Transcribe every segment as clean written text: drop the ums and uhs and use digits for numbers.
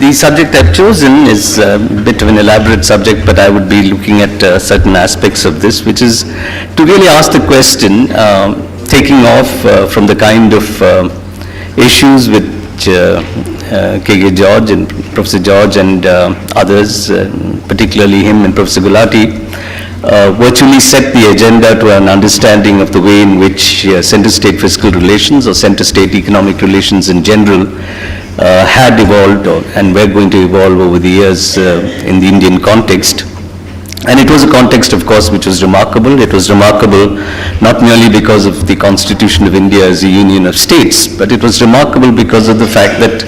The subject I've chosen is a bit of an elaborate subject, but I would be looking at certain aspects of this, which is to really ask the question, taking off from the kind of issues which K.K. George and Professor George and others, particularly him and Professor Gulati, virtually set the agenda to an understanding of the way in which center-state fiscal relations or center-state economic relations in general had evolved and were going to evolve over the years in the Indian context. And it was a context, of course, which was remarkable. It was remarkable not merely because of the Constitution of India as a union of states, but it was remarkable because of the fact that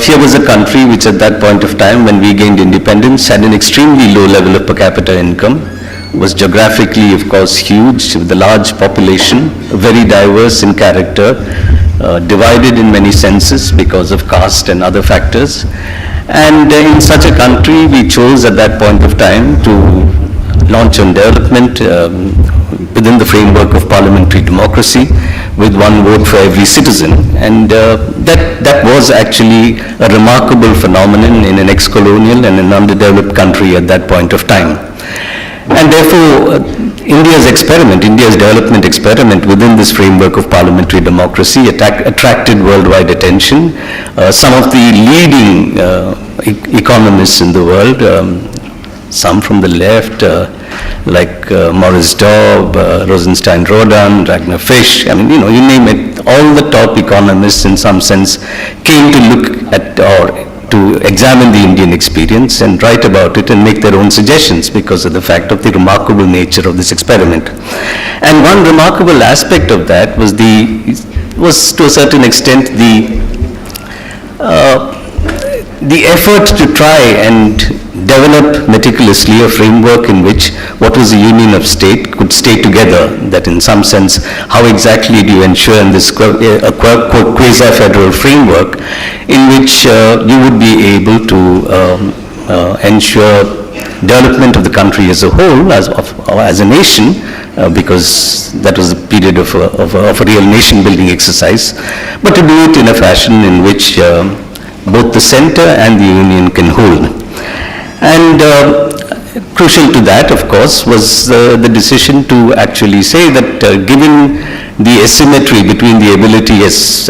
here was a country which at that point of time, when we gained independence, had an extremely low level of per capita income, was geographically, of course, huge, with a large population, very diverse in character, divided in many senses because of caste and other factors. And in such a country, we chose at that point of time to launch on development within the framework of parliamentary democracy with one vote for every citizen. And that was actually a remarkable phenomenon in an ex-colonial and an underdeveloped country at that point of time. And therefore, India's development experiment within this framework of parliamentary democracy attracted worldwide attention. Some of the leading economists in the world, some from the left, like Maurice Dobb, Rosenstein Rodan, Ragnar Fish, I mean, you name it, all the top economists in some sense came to look at or to examine the Indian experience and write about it and make their own suggestions because of the fact of the remarkable nature of this experiment. And one remarkable aspect of that was to a certain extent the effort to try and develop meticulously a framework in which what was a union of state could stay together, that in some sense, how exactly do you ensure in this quasi-federal framework in which you would be able to ensure development of the country as a whole, as a nation, because that was a period of a real nation-building exercise, but to do it in a fashion in which both the center and the union can hold. And crucial to that, of course, was the decision to actually say that given the asymmetry between the ability as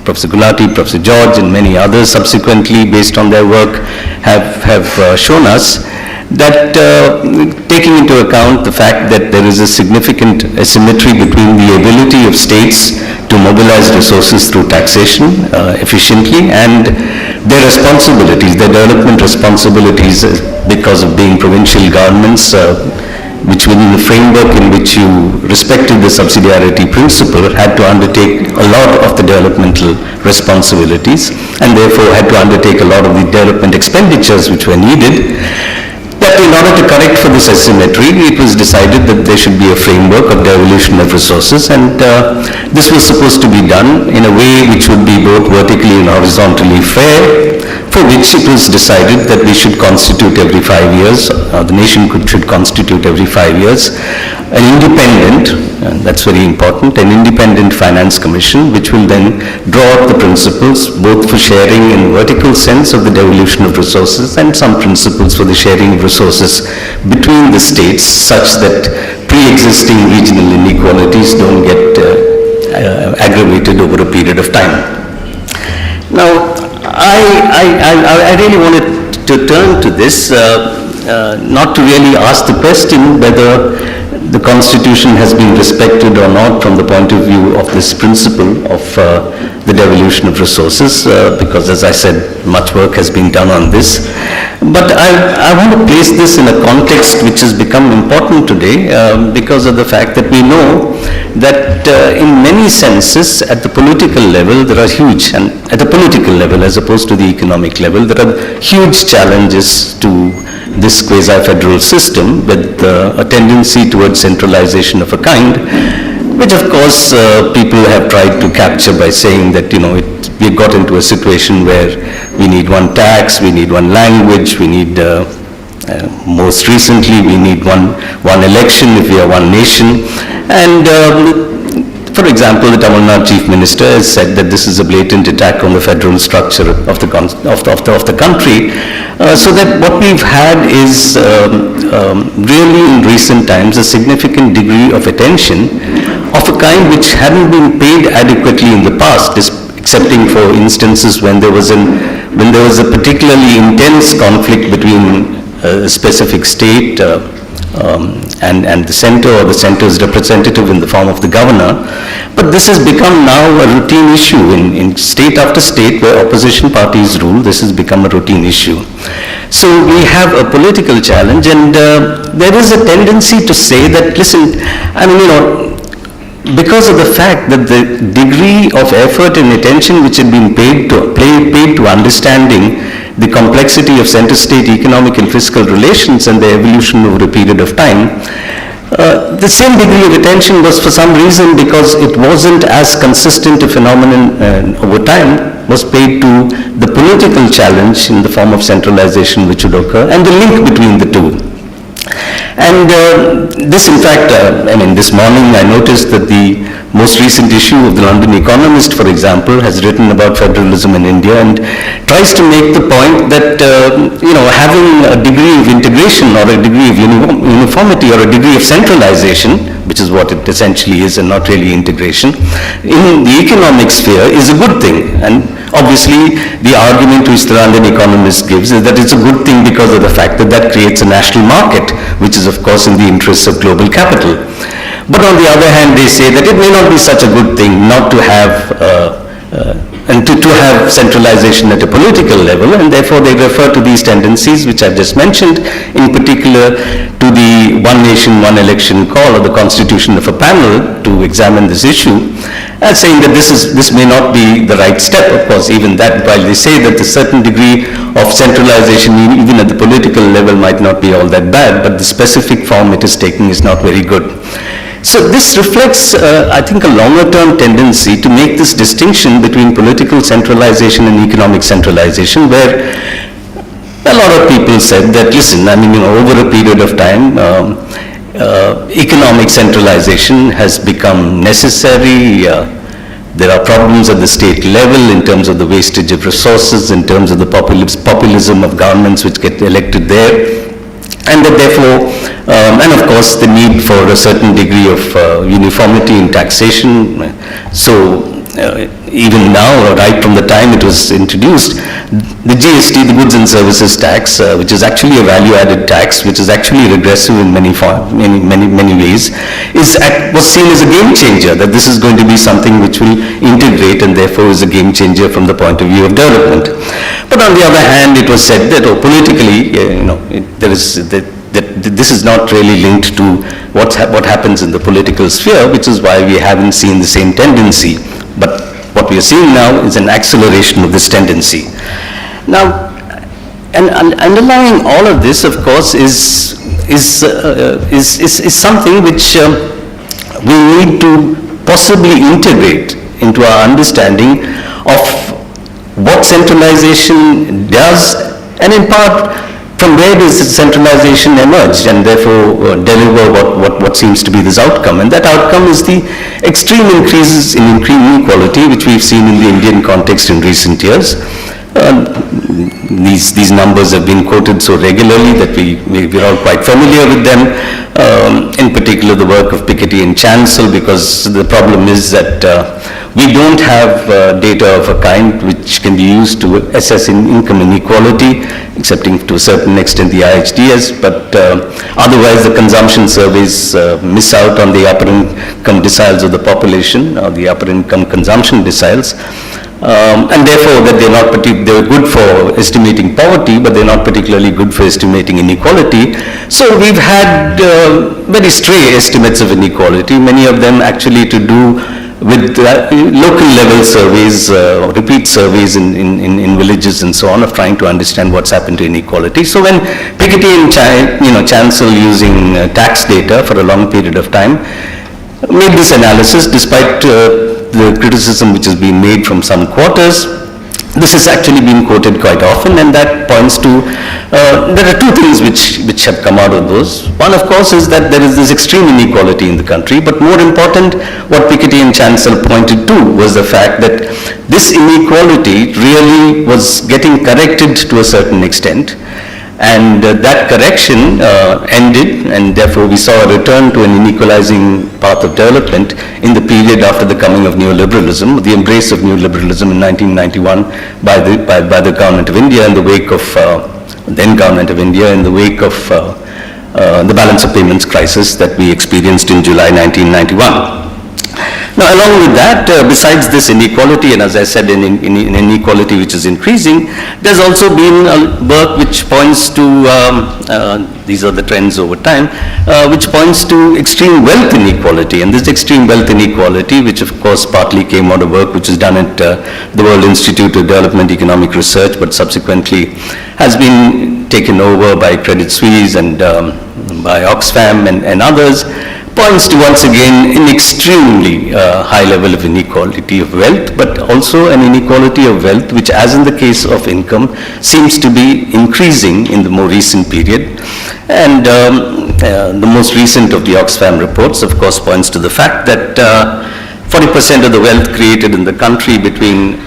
Professor Gulati, Professor George and many others subsequently based on their work have shown us, that taking into account the fact that there is a significant asymmetry between the ability of states to mobilize resources through taxation efficiently and their responsibilities, their development responsibilities because of being provincial governments, which within the framework in which you respected the subsidiarity principle had to undertake a lot of the developmental responsibilities and therefore had to undertake a lot of the development expenditures which were needed. That in order to correct for this asymmetry, it was decided that there should be a framework of devolution of resources, and this was supposed to be done in a way which would be both vertically and horizontally fair, for which it was decided that we should constitute every 5 years, the nation should constitute every 5 years, an independent, and that's very important, an independent finance commission, which will then draw up the principles both for sharing in vertical sense of the devolution of resources and some principles for the sharing of resources between the states such that pre-existing regional inequalities don't get aggravated over a period of time. Now, I really wanted to turn to this, not to really ask the question whether the Constitution has been respected or not from the point of view of this principle of the devolution of resources, because as I said, much work has been done on this. But I want to place this in a context which has become important today because of the fact that we know that in many senses at the political level there are huge, and at the political level as opposed to the economic level, there are huge challenges to this quasi-federal system with a tendency towards centralization of a kind, which of course people have tried to capture by saying that, we got into a situation where we need one tax, we need one language, we need, most recently, we need one election if we are one nation. And For example, the Tamil Nadu Chief Minister has said that this is a blatant attack on the federal structure of the country. So that what we've had is really in recent times a significant degree of attention of a kind which hadn't been paid adequately in the past, excepting for instances when there was a particularly intense conflict between a specific state and the center, or the center's representative in the form of the governor. But this has become now a routine issue in state after state where opposition parties rule. This has become a routine issue. So we have a political challenge, and there is a tendency to say that, listen, I mean, because of the fact that the degree of effort and attention which had been paid to understanding the complexity of center-state economic and fiscal relations and their evolution over a period of time, the same degree of attention was for some reason, because it wasn't as consistent a phenomenon over time, was paid to the political challenge in the form of centralization which would occur, and the link between the two. And this, in fact, this morning I noticed that the most recent issue of the London Economist, for example, has written about federalism in India and tries to make the point that, having a degree of integration or a degree of uniformity or a degree of centralization, which is what it essentially is and not really integration, in the economic sphere is a good thing. And obviously, the argument which the London Economist gives is that it's a good thing because of the fact that that creates a national market, which is of course in the interests of global capital. But on the other hand, they say that it may not be such a good thing not to have to have centralization at a political level, and therefore they refer to these tendencies which I've just mentioned, in particular to the one nation, one election call, or the constitution of a panel to examine this issue, as saying that this may not be the right step. Of course, even that, while they say that a certain degree of centralization even at the political level might not be all that bad, but the specific form it is taking is not very good. So this reflects, I think, a longer-term tendency to make this distinction between political centralization and economic centralization, where a lot of people said that, listen, over a period of time, economic centralization has become necessary. There are problems at the state level in terms of the wastage of resources, in terms of the populism of governments which get elected there. And that therefore, and of course the need for a certain degree of uniformity in taxation. So even now, right from the time it was introduced, the GST, the goods and services tax, which is actually a value-added tax, which is actually regressive in many ways, was seen as a game changer, that this is going to be something which will integrate and therefore is a game changer from the point of view of development. But on the other hand, it was said that politically, this is not really linked to what happens in the political sphere, which is why we haven't seen the same tendency. But what we are seeing now is an acceleration of this tendency. Now, and underlying all of this, of course, is something which we need to possibly integrate into our understanding of what centralization does, and in part, from where does centralization emerge and therefore deliver what seems to be this outcome. And that outcome is the extreme increases in inequality which we've seen in the Indian context in recent years. These numbers have been quoted so regularly that we're all quite familiar with them. In particular, the work of Piketty and Chancel, because the problem is that we don't have data of a kind which can be used to assess income inequality, excepting to a certain extent the IHDS, but otherwise the consumption surveys miss out on the upper income deciles of the population, or the upper income consumption deciles. And therefore that they're good for estimating poverty, but they're not particularly good for estimating inequality. So we've had very stray estimates of inequality, many of them actually to do with local level surveys, repeat surveys in villages and so on, of trying to understand what's happened to inequality. So when Piketty and Chancel, using tax data for a long period of time, made this analysis, despite the criticism which has been made from some quarters, This has actually been quoted quite often, and that points to, there are two things which have come out of those. One, of course, is that there is this extreme inequality in the country, but more important, what Piketty and Chancellor pointed to was the fact that this inequality really was getting corrected to a certain extent. And that correction ended, and therefore we saw a return to an inequalizing path of development in the period after the coming of neoliberalism, the embrace of neoliberalism in 1991 by the government of India in the wake of, then government of India in the wake of the balance of payments crisis that we experienced in July 1991. Now, along with that, besides this inequality, and as I said, in inequality which is increasing, there's also been work which points to, these are the trends over time, which points to extreme wealth inequality. And this extreme wealth inequality, which of course partly came out of work which is done at the World Institute of Development Economic Research, but subsequently has been taken over by Credit Suisse and by Oxfam and others, points to once again an extremely high level of inequality of wealth, but also an inequality of wealth which, as in the case of income, seems to be increasing in the more recent period. And the most recent of the Oxfam reports, of course, points to the fact that 40% of the wealth created in the country between,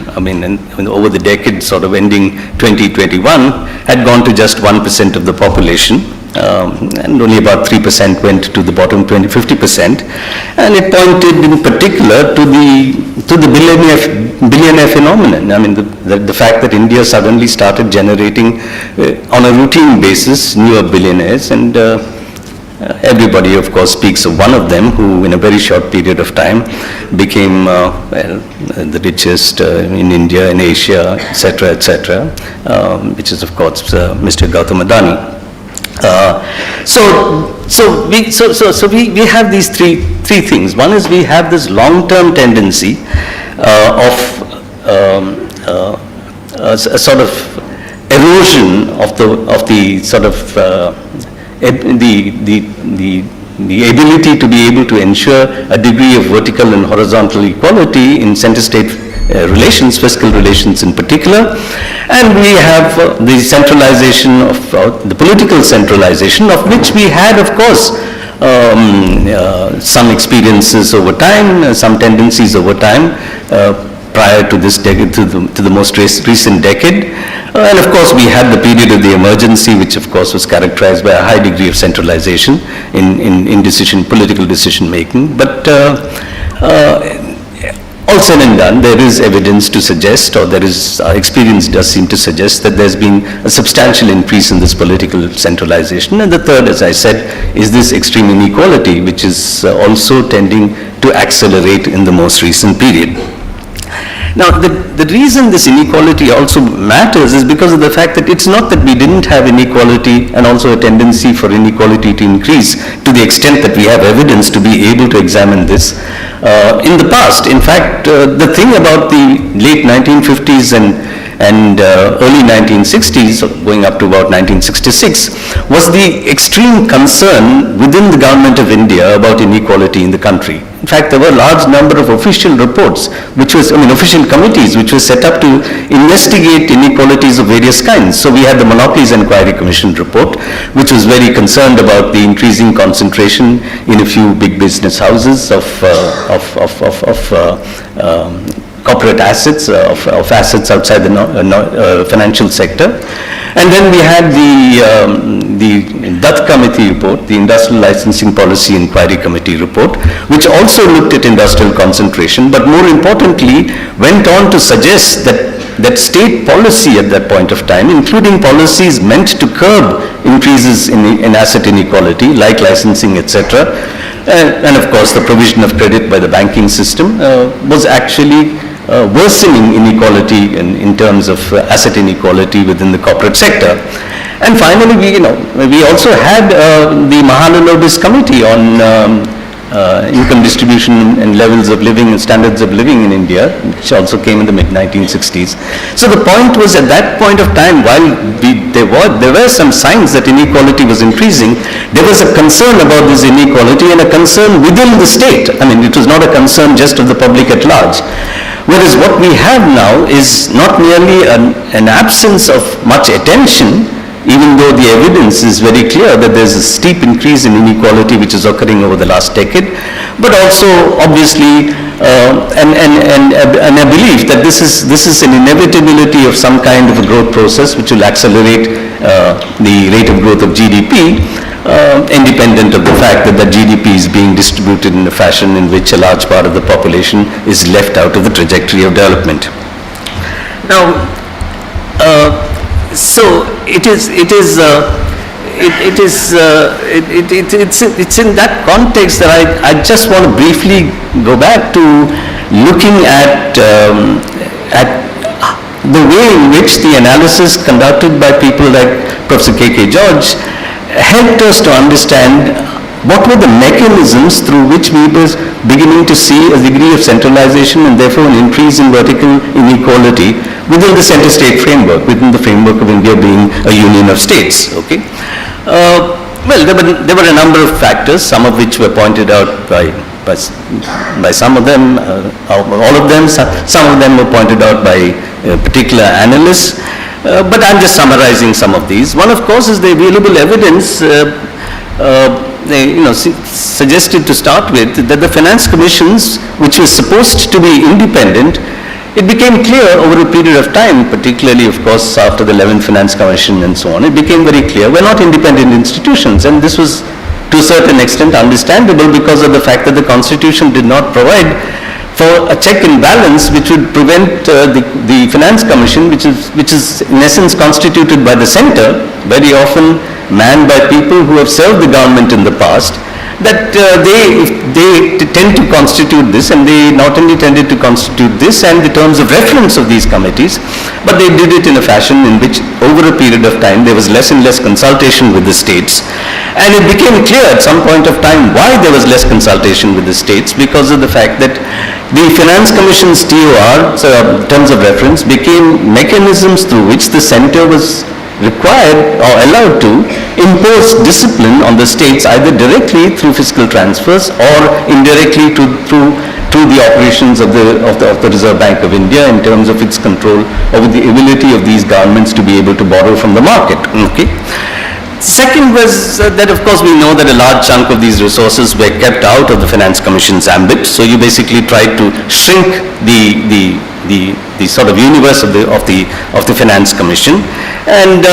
over the decade sort of ending 2021 had gone to just 1% of the population. And only about 3% went to the bottom 50%, and it pointed in particular to the billionaire phenomenon. I mean, the fact that India suddenly started generating on a routine basis newer billionaires, and everybody, of course, speaks of one of them who, in a very short period of time, became the richest in India, in Asia, etc., which is, of course, Mr. Gautam Adani. So we have these three things. One is we have this long-term tendency of a sort of erosion of the sort of the ability to be able to ensure a degree of vertical and horizontal equality in center-state relations, fiscal relations in particular, and we have the centralization of the political centralization, of which we had, of course, some experiences over time, some tendencies over time, prior to this decade, to the most recent decade. And of course, we had the period of the emergency, which of course was characterized by a high degree of centralization in political decision making. But all said and done, there is evidence to suggest, or there is, our experience does seem to suggest, that there's been a substantial increase in this political centralization. And the third, as I said, is this extreme inequality, which is also tending to accelerate in the most recent period. Now, the reason this inequality also matters is because of the fact that it's not that we didn't have inequality and also a tendency for inequality to increase to the extent that we have evidence to be able to examine this in the past. In fact, the thing about the late 1950s and early 1960s, going up to about 1966, was the extreme concern within the government of India about inequality in the country. In fact, there were a large number of official reports, official committees, which were set up to investigate inequalities of various kinds. So we had the Monopolies Inquiry Commission report, which was very concerned about the increasing concentration in a few big business houses of corporate assets, of assets outside the financial sector. And then we had the Dutt Committee report, the Industrial Licensing Policy Inquiry Committee report, which also looked at industrial concentration, but more importantly, went on to suggest that state policy at that point of time, including policies meant to curb increases in asset inequality, like licensing, etc., and of course the provision of credit by the banking system, was actually worsening inequality in terms of asset inequality within the corporate sector. And finally, we also had the Mahalanobis Committee on income distribution and levels of living and standards of living in India, which also came in the mid-1960s. So the point was, at that point of time, while there were some signs that inequality was increasing, there was a concern about this inequality and a concern within the state. I mean, it was not a concern just of the public at large. Whereas what we have now is not merely an absence of much attention, even though the evidence is very clear that there's a steep increase in inequality which is occurring over the last decade, but also obviously and a belief that this is an inevitability of some kind of a growth process which will accelerate the rate of growth of GDP, independent of the fact that the GDP is being distributed in a fashion in which a large part of the population is left out of the trajectory of development. Now, so it's in that context that I just want to briefly go back to looking at the way in which the analysis conducted by people like Professor K.K. George helped us to understand what were the mechanisms through which we were beginning to see a degree of centralization and therefore an increase in vertical inequality within the center-state framework, within the framework of India being a union of states. Okay. Well, there were a number of factors, some of which were pointed out by some of them, all of them. Some of them were pointed out by particular analysts. But I'm just summarizing some of these. One, of course, is the available evidence suggested to start with that the finance commissions, which were supposed to be independent, it became clear over a period of time, particularly, of course, after the 11th Finance Commission and so on, it became very clear we're not independent institutions. And this was, to a certain extent, understandable because of the fact that the Constitution did not provide for a check and balance which would prevent the Finance Commission, which is in essence constituted by the center, very often manned by people who have served the government in the past, that they tend to constitute this, and they not only tended to constitute this and the terms of reference of these committees, but they did it in a fashion in which over a period of time there was less and less consultation with the states. And it became clear at some point of time why there was less consultation with the states, because of the fact that the Finance Commission's TOR, so terms of reference, became mechanisms through which the center was required or allowed to impose discipline on the states either directly through fiscal transfers or indirectly through the operations of the Reserve Bank of India in terms of its control over the ability of these governments to be able to borrow from the market. Okay. Second was that, of course, we know that a large chunk of these resources were kept out of the Finance Commission's ambit. So you basically tried to shrink the sort of universe of the Finance Commission, and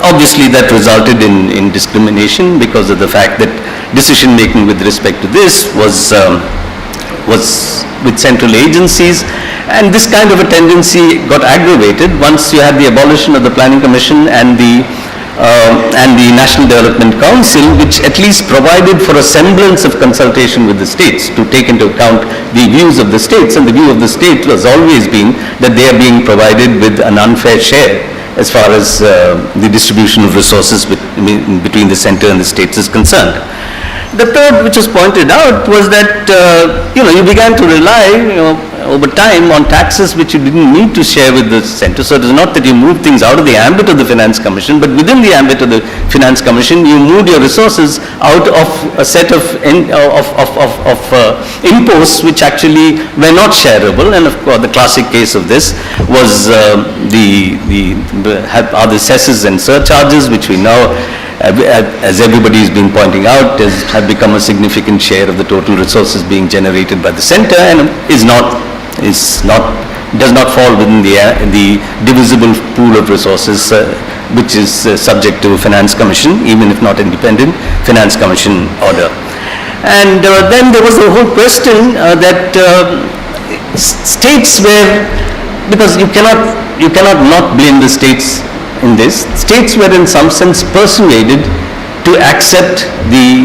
obviously that resulted in discrimination because of the fact that decision making with respect to this was with central agencies, and this kind of a tendency got aggravated once you had the abolition of the Planning Commission and the National Development Council, which at least provided for a semblance of consultation with the states to take into account the views of the states, and the view of the state was always being that they are being provided with an unfair share as far as the distribution of resources between the center and the states is concerned. The third, which was pointed out, was that you began to rely over time on taxes which you didn't need to share with the center. So it is not that you moved things out of the ambit of the Finance Commission, but within the ambit of the Finance Commission, you moved your resources out of a set of imposts which actually were not shareable. And of course, the classic case of this was the cesses and surcharges, which we now, as everybody has been pointing out, have become a significant share of the total resources being generated by the center, and does not fall within the divisible pool of resources which is subject to Finance Commission, even if not independent Finance Commission order. And then there was the whole question that states were, because you cannot not blame the states in this, states were in some sense persuaded to accept the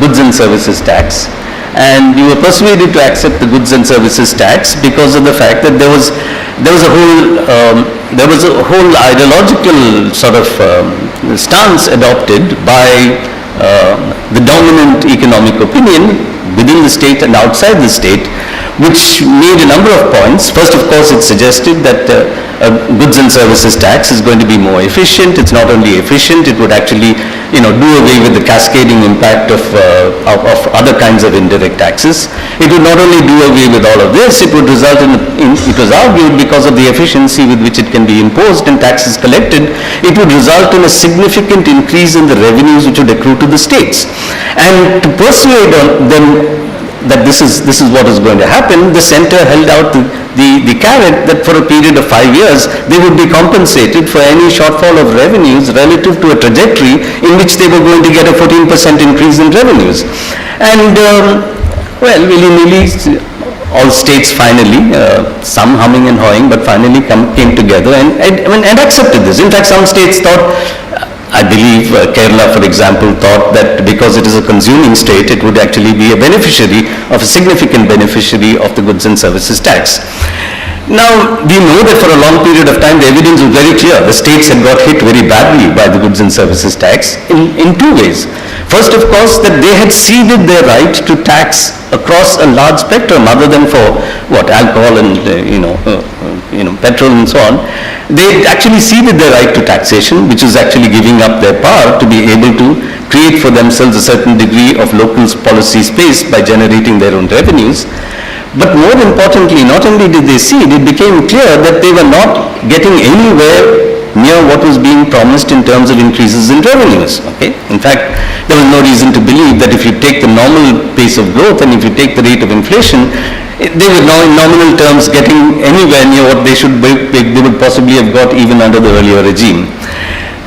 goods and services tax. And you were persuaded to accept the goods and services tax because of the fact that there was a whole ideological sort of stance adopted by the dominant economic opinion within the state and outside the state, which made a number of points. First, of course, it suggested that a goods and services tax is going to be more efficient. It's not only efficient, it would actually, do away with the cascading impact of other kinds of indirect taxes. It would not only do away with all of this, it would result it was argued, because of the efficiency with which it can be imposed and taxes collected, it would result in a significant increase in the revenues which would accrue to the states. And to persuade them that this is what is going to happen, the center held out the carrot that for a period of 5 years they would be compensated for any shortfall of revenues relative to a trajectory in which they were going to get a 14% increase in revenues. And well, willy-nilly, all states finally, some humming and hawing, but finally came together and accepted this. In fact, some states thought, I believe Kerala, for example, thought that because it is a consuming state, it would actually be a significant beneficiary of the goods and services tax. Now, we know that for a long period of time, the evidence was very clear. The states had got hit very badly by the goods and services tax in two ways. First, of course, that they had ceded their right to tax across a large spectrum, other than for alcohol and petrol and so on. They actually ceded their right to taxation, which is actually giving up their power to be able to create for themselves a certain degree of local policy space by generating their own revenues. But more importantly, not only did they cede, it became clear that they were not getting anywhere near what was being promised in terms of increases in revenues. Okay? In fact, there was no reason to believe that if you take the normal pace of growth and if you take the rate of inflation, they were now in nominal terms getting anywhere near what they would possibly have got even under the earlier regime.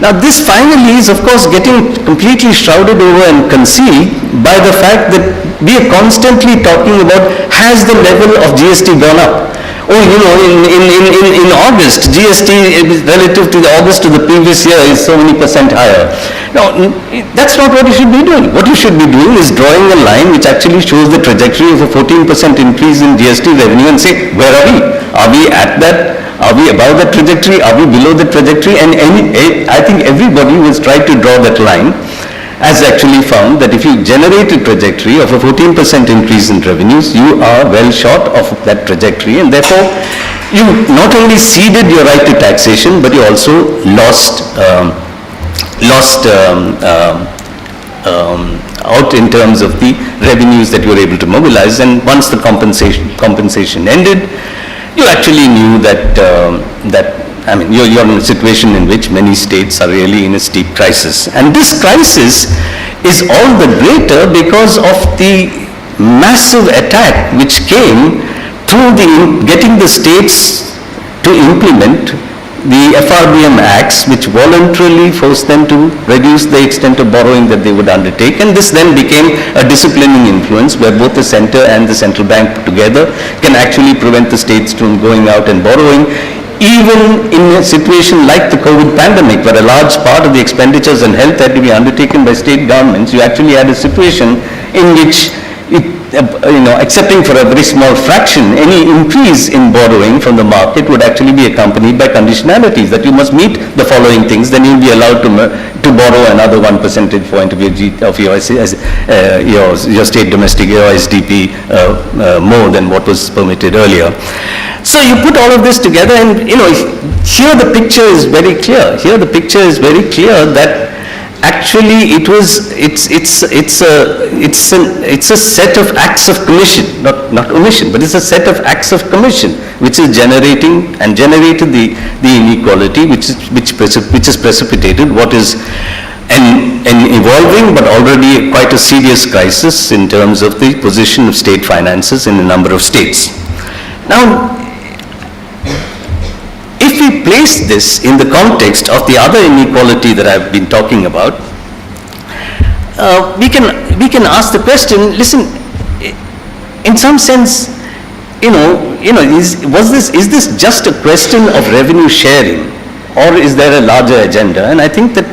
Now, this finally is, of course, getting completely shrouded over and concealed by the fact that we are constantly talking about, has the level of GST gone up? Oh, in August, GST relative to the August of the previous year is so many percent higher. Now, that's not what you should be doing. What you should be doing is drawing a line which actually shows the trajectory of a 14% increase in GST revenue and say, where are we? Are we at that? Are we above that trajectory? Are we below that trajectory? And I think everybody who has tried to draw that line has actually found that if you generate a trajectory of a 14% increase in revenues, you are well short of that trajectory, and therefore you not only ceded your right to taxation, but you also lost out in terms of the revenues that you were able to mobilize. And once the compensation ended, you actually knew that you're in a situation in which many states are really in a steep crisis. And this crisis is all the greater because of the massive attack which came through getting the states to implement the FRBM acts, which voluntarily forced them to reduce the extent of borrowing that they would undertake. And this then became a disciplining influence where both the center and the central bank put together can actually prevent the states from going out and borrowing. Even in a situation like the COVID pandemic, where a large part of the expenditures on health had to be undertaken by state governments, you actually had a situation in which, excepting for a very small fraction, any increase in borrowing from the market would actually be accompanied by conditionalities, that you must meet the following things, then you'll be allowed to borrow another 1 percentage point of your state domestic, your SDP, more than what was permitted earlier. So you put all of this together, and here the picture is very clear. Here the picture is very clear that actually it's a set of acts of commission, not omission, but it's a set of acts of commission which is generated the inequality which has precipitated what is an evolving but already quite a serious crisis in terms of the position of state finances in a number of states. Now, if we place this in the context of the other inequality that I've been talking about, we can ask the question, listen, in some sense, is this just a question of revenue sharing, or is there a larger agenda? And I think that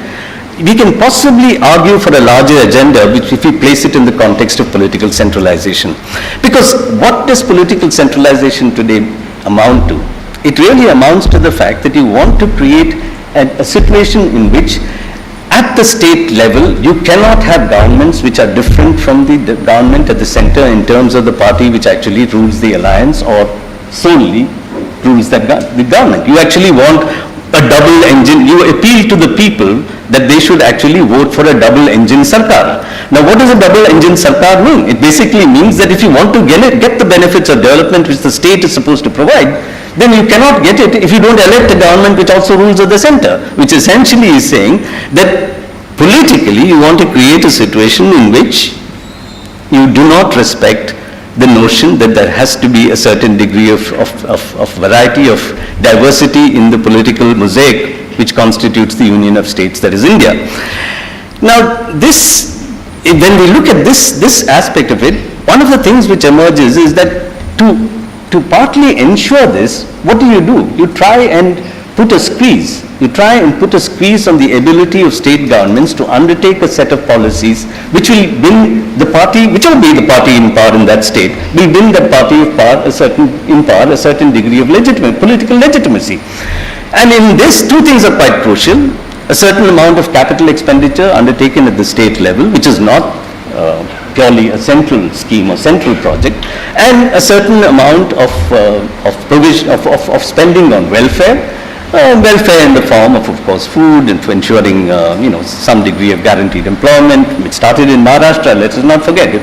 we can possibly argue for a larger agenda, which if we place it in the context of political centralization. Because what does political centralization today amount to? It really amounts to the fact that you want to create a situation in which, at the state level, you cannot have governments which are different from the government at the center in terms of the party which actually rules the alliance or solely rules the government. You actually want a double engine. You appeal to the people that they should actually vote for a double engine sarkar. Now what does a double engine sarkar mean? It basically means that if you want to get the benefits of development which the state is supposed to provide, then you cannot get it if you don't elect a government which also rules at the center, which essentially is saying that politically you want to create a situation in which you do not respect the notion that there has to be a certain degree of variety, of diversity in the political mosaic which constitutes the Union of States, that is India. Now this, when we look at this aspect of it, one of the things which emerges is that to partly ensure this, what do? You try and put a squeeze. You try and put a squeeze on the ability of state governments to undertake a set of policies which will bring the party, whichever be the party in power in that state, will bring that party of power a certain degree of political legitimacy. And in this, two things are quite crucial. A certain amount of capital expenditure undertaken at the state level, which is not purely a central scheme or central project, and a certain amount of provision of spending on welfare. Welfare in the form of course, food, and for ensuring, some degree of guaranteed employment, which started in Maharashtra. Let us not forget, it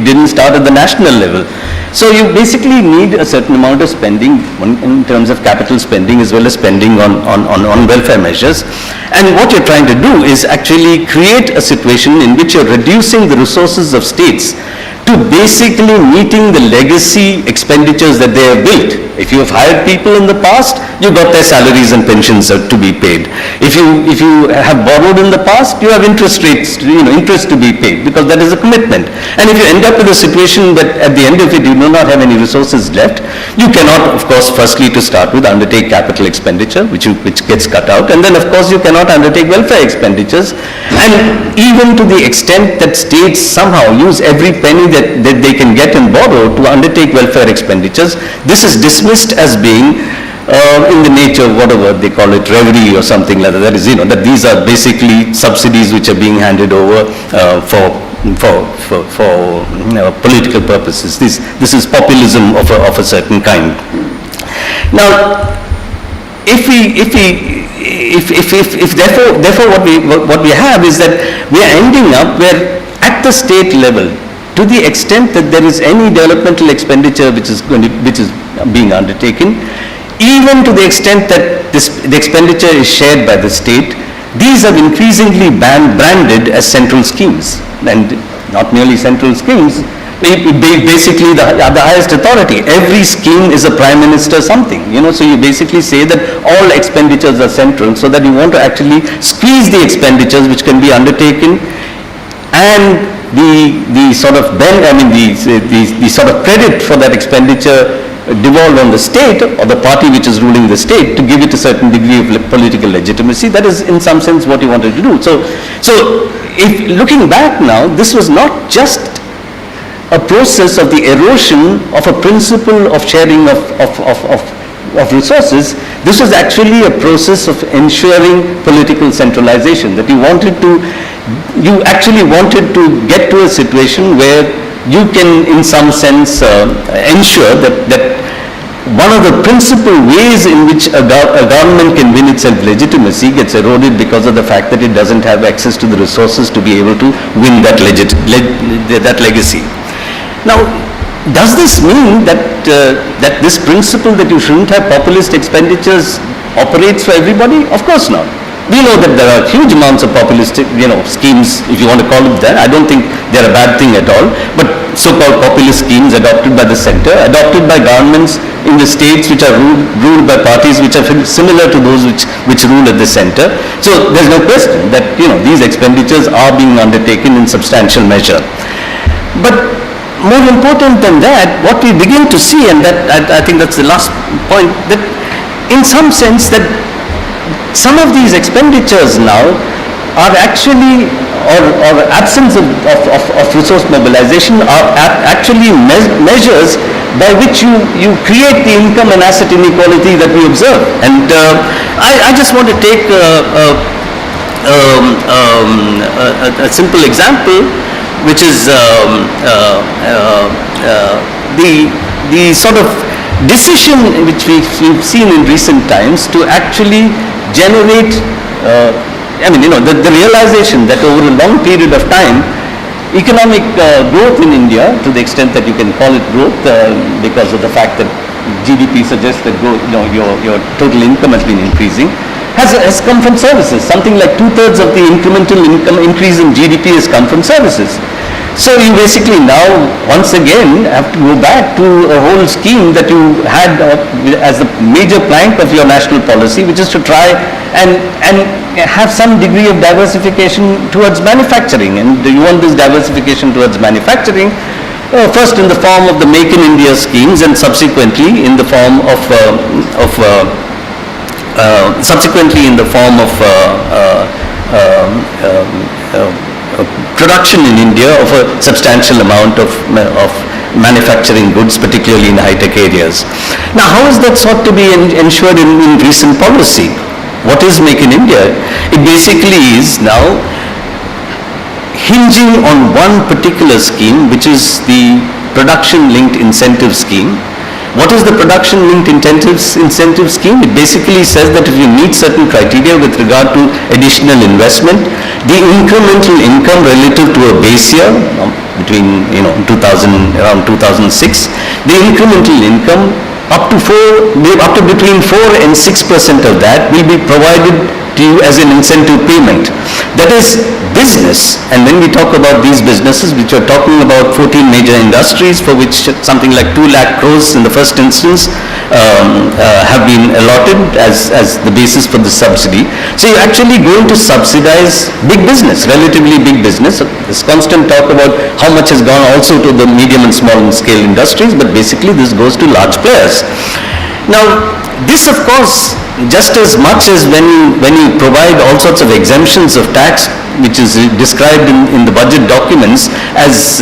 didn't start at the national level. So you basically need a certain amount of spending in terms of capital spending as well as spending on welfare measures. And what you're trying to do is actually create a situation in which you're reducing the resources of states to basically meeting the legacy expenditures that they have built. If you have hired people in the past, you got their salaries and pensions to be paid. If you have borrowed in the past, you have interest rates, interest to be paid, because that is a commitment. And if you end up with a situation that at the end of it you do not have any resources left, you cannot, of course, firstly to start with, undertake capital expenditure, which gets cut out, and then of course you cannot undertake welfare expenditures. And even to the extent that states somehow use every penny that they can get and borrow to undertake welfare expenditures, this is dismissed as being in the nature of whatever they call it, reverie or something like that. That is, that these are basically subsidies which are being handed over for political purposes. This is populism of a certain kind. Now, if therefore what we have is that we are ending up where at the state level, to the extent that there is any developmental expenditure which is being undertaken, even to the extent that the expenditure is shared by the state, these are increasingly branded as central schemes, and not merely central schemes. Basically the highest authority. Every scheme is a prime minister something, so you basically say that all expenditures are central, so that you want to actually squeeze the expenditures which can be undertaken, and the sort of the sort of credit for that expenditure devolved on the state or the party which is ruling the state to give it a certain degree of political legitimacy. That is in some sense what he wanted to do. So if looking back now, this was not just a process of the erosion of a principle of sharing of resources. This was actually a process of ensuring political centralization, that you actually wanted to get to a situation where you can in some sense ensure that one of the principal ways in which a government can win itself legitimacy gets eroded because of the fact that it doesn't have access to the resources to be able to win that legacy. Now, does this mean that this principle that you shouldn't have populist expenditures operates for everybody? Of course not. We know that there are huge amounts of populist, schemes, if you want to call it that. I don't think they're a bad thing at all, but so-called populist schemes adopted by the center, adopted by governments in the states which are ruled by parties which are similar to those which rule at the center. So there's no question that, these expenditures are being undertaken in substantial measure. But more important than that, what we begin to see, and that I think that's the last point, that in some sense that some of these expenditures now are actually, or absence of resource mobilization, are actually measures by which you create the income and asset inequality that we observe. And I just want to take a simple example, which is the sort of decision which we've seen in recent times to actually generate, the realization that over a long period of time, economic growth in India, to the extent that you can call it growth, because of the fact that GDP suggests that your total income has been increasing, has come from services. Something like 2/3 of the incremental income increase in GDP has come from services. So you basically now once again have to go back to a whole scheme that you had as the major plank of your national policy, which is to try and have some degree of diversification towards manufacturing. And you want this diversification towards manufacturing, first in the form of the Make in India schemes, and subsequently in the form of production in India of a substantial amount of manufacturing goods, particularly in high-tech areas. Now, how is that sought to be ensured in recent policy? What is Make in India? It basically is now hinging on one particular scheme, which is the production-linked incentive scheme. What is the production-linked incentive scheme? It basically says that if you meet certain criteria with regard to additional investment, the incremental income relative to a base year between around 2006, the incremental income up to between 4 and 6% of that will be provided to you as an incentive payment. That is business, and when we talk about these businesses, which are talking about 14 major industries for which something like 2 lakh crores in the first instance have been allotted as the basis for the subsidy. So you're actually going to subsidize big business, relatively big business. This constant talk about how much has gone also to the medium and small scale industries, but basically this goes to large players. Now, this of course, just as much as when you provide all sorts of exemptions of tax, which is described in the budget documents as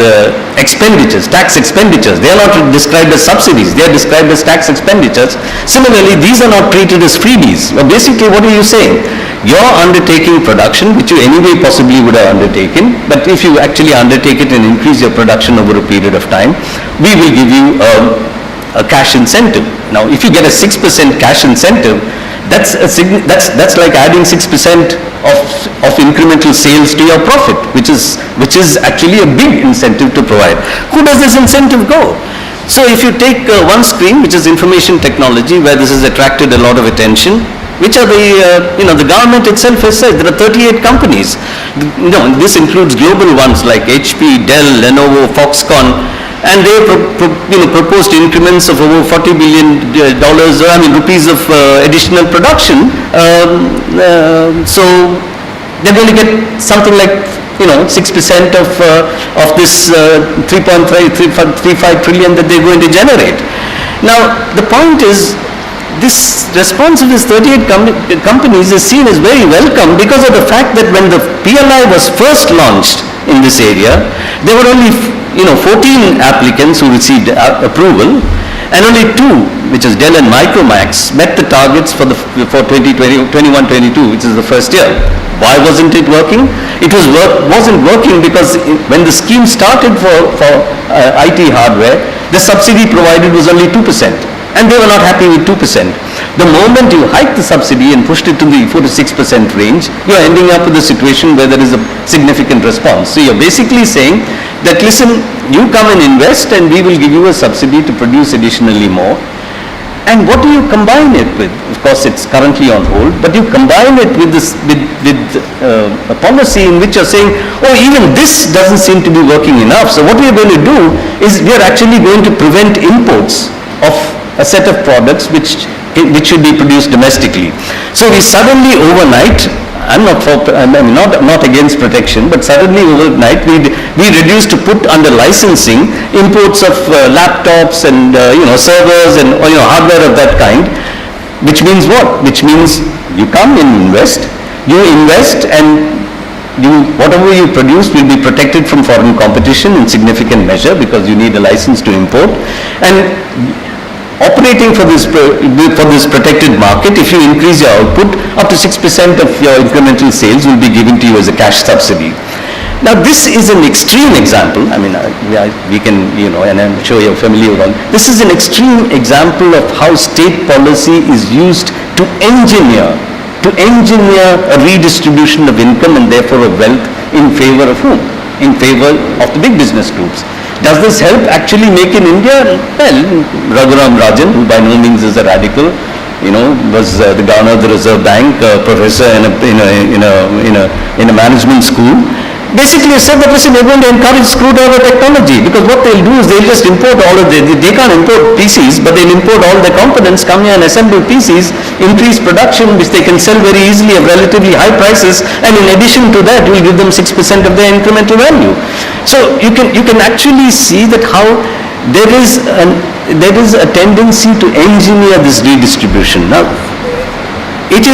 expenditures, tax expenditures. They are not described as subsidies, they are described as tax expenditures. Similarly, these are not treated as freebies. Well, basically, what are you saying? You're undertaking production, which you anyway possibly would have undertaken, but if you actually undertake it and increase your production over a period of time, we will give you a cash incentive. Now, if you get a 6% cash incentive, that's like adding 6% of incremental sales to your profit, which is actually a big incentive to provide. Who does this incentive go? So if you take one stream, which is information technology, where this has attracted a lot of attention, which are the government itself has said there are 38 companies. This includes global ones like HP, Dell, Lenovo, Foxconn, and they proposed increments of over $40 billion, rupees of additional production. So they're going to get something like 6% of this 3.35 trillion that they're going to generate. Now the point is, this response of these 38 companies is seen as very welcome because of the fact that when the PLI was first launched in this area, there were only 14 applicants who received approval, and only 2, which is Dell and Micromax, met the targets for 21-22, which is the first year. Why wasn't it working? It wasn't working because when the scheme started for IT hardware, the subsidy provided was only 2%. And they were not happy with 2%. The moment you hike the subsidy and pushed it to the 4 to 6% range, you're ending up with a situation where there is a significant response. So you're basically saying that, listen, you come and invest and we will give you a subsidy to produce additionally more. And what do you combine it with? Of course, it's currently on hold, but you combine it with a policy in which you're saying, oh, even this doesn't seem to be working enough. So what we're going to do is we're actually going to prevent imports of a set of products which should be produced domestically. So we suddenly overnight, I'm not against protection, but suddenly overnight we reduced to put under licensing imports of laptops and servers and hardware of that kind. Which means what? Which means you come and invest, and whatever you produce will be protected from foreign competition in significant measure because you need a license to import. And operating for this protected market, if you increase your output, up to 6% of your incremental sales will be given to you as a cash subsidy. Now this is an extreme example. I mean, we can, and I'm sure you're familiar with all. This is an extreme example of how state policy is used to engineer a redistribution of income and therefore of wealth in favor of whom? In favor of the big business groups. Does this help actually make in India? Well, Raghuram Rajan, who by no means is a radical, was the governor of the Reserve Bank, professor in a management school, basically said that, listen, they're going to encourage screwdriver technology, because what they'll do is they'll just import all of they can't import PCs, but they'll import all the components, come here and assemble PCs, increase production, which they can sell very easily at relatively high prices, and in addition to that, will give them 6% of their incremental value. So you can actually see that how there is a tendency to engineer this redistribution. Now, it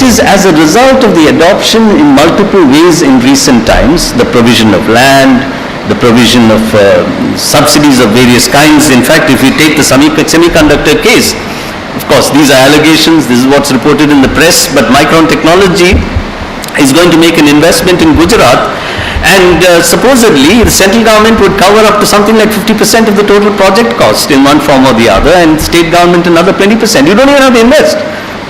is as a result of the adoption in multiple ways in recent times, the provision of land, the provision of subsidies of various kinds. In fact, if we take the semiconductor case, of course, these are allegations, this is what's reported in the press, but Micron Technology is going to make an investment in Gujarat, and supposedly the central government would cover up to something like 50% of the total project cost in one form or the other, and state government another 20%. You don't even have to invest.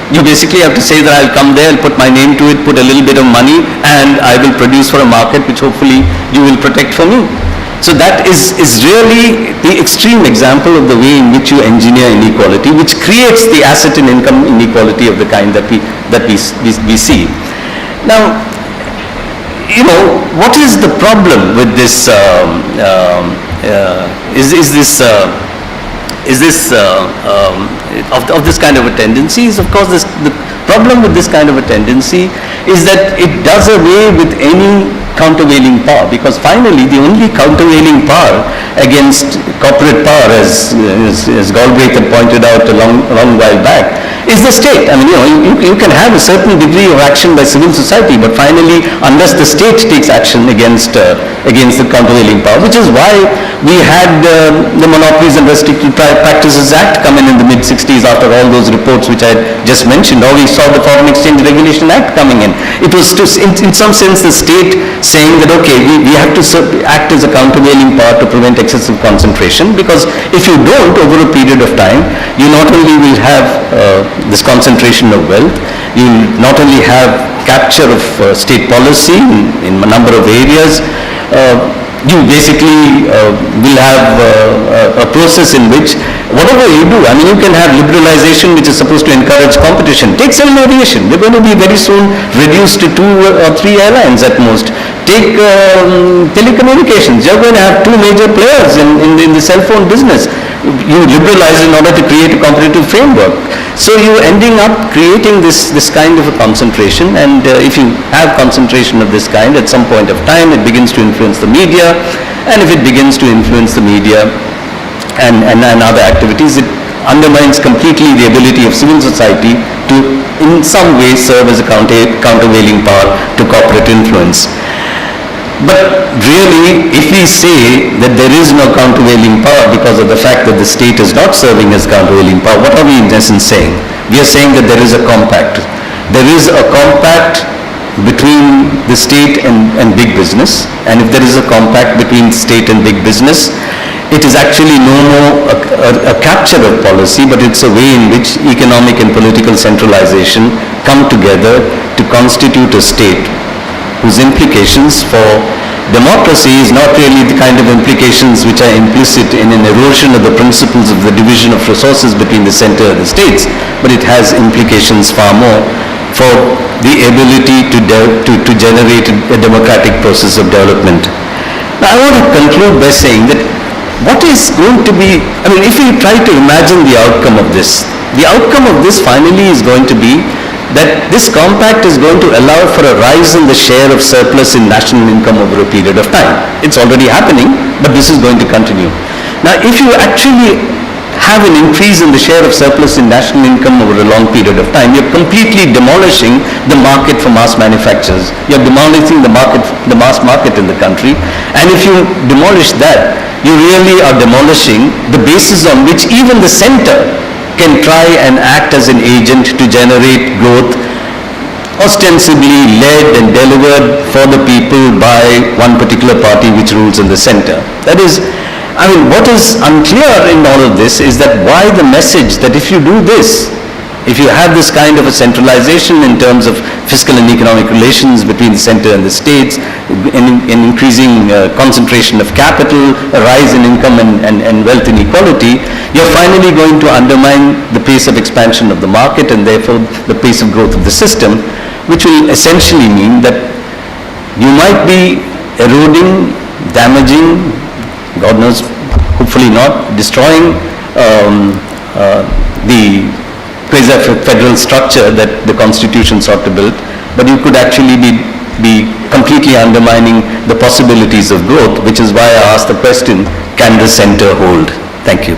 You basically have to say that I'll come there, I'll put my name to it, put a little bit of money, and I will produce for a market which hopefully you will protect for me. So that is really the extreme example of the way in which you engineer inequality, which creates the asset and income inequality of the kind that we see. Now, what is the problem with this? Of this kind of a tendency is, of course, the problem with this kind of a tendency is that it does away with any countervailing power, because finally the only countervailing power against corporate power, as Galbraith had pointed out a long while back, is the state. I mean, you can have a certain degree of action by civil society, but finally, unless the state takes action against the countervailing power, which is why we had the Monopolies and Restricted Practices Act come in the mid-60s after all those reports which I had just mentioned, or we saw the Foreign Exchange Regulation Act coming in. It was in some sense the state saying that, okay, we have to act as a countervailing power to prevent excessive concentration, because if you don't, over a period of time, you not only will have this concentration of wealth, you not only have capture of state policy in a number of areas, you basically will have a process in which whatever you do, I mean, you can have liberalization which is supposed to encourage competition. Take civil aviation, they're going to be very soon reduced to 2 or 3 airlines at most. Take telecommunications, you're going to have 2 major players in the cell phone business. You liberalize in order to create a competitive framework. So you're ending up creating this kind of a concentration, and if you have concentration of this kind, at some point of time it begins to influence the media, and if it begins to influence the media and other activities, it undermines completely the ability of civil society to in some way serve as a countervailing power to corporate influence. But really, if we say that there is no countervailing power because of the fact that the state is not serving as countervailing power, what are we in essence saying? We are saying that there is a compact. There is a compact between the state and big business, and if there is a compact between state and big business, it is actually no more a capture of policy, but it's a way in which economic and political centralization come together to constitute a state whose implications for democracy is not really the kind of implications which are implicit in an erosion of the principles of the division of resources between the center and the states, but it has implications far more for the ability to generate a democratic process of development. Now, I want to conclude by saying that what is going to be, I mean, if you try to imagine the outcome of this finally is going to be that this compact is going to allow for a rise in the share of surplus in national income over a period of time. It's already happening, but this is going to continue. Now, if you actually have an increase in the share of surplus in national income over a long period of time, you're completely demolishing the market for mass manufacturers. You're demolishing the market, the mass market in the country. And if you demolish that, you really are demolishing the basis on which even the center can try and act as an agent to generate growth, ostensibly led and delivered for the people by one particular party which rules in the center. That is, I mean, what is unclear in all of this is that why the message that if you do this, if you have this kind of a centralization in terms of fiscal and economic relations between the center and the states, an increasing concentration of capital, a rise in income and wealth inequality, you're finally going to undermine the pace of expansion of the market and therefore the pace of growth of the system, which will essentially mean that you might be eroding, damaging, God knows, hopefully not, destroying the quasi-federal structure that the Constitution sought to build, but you could actually be completely undermining the possibilities of growth, which is why I asked the question, can the center hold? Thank you.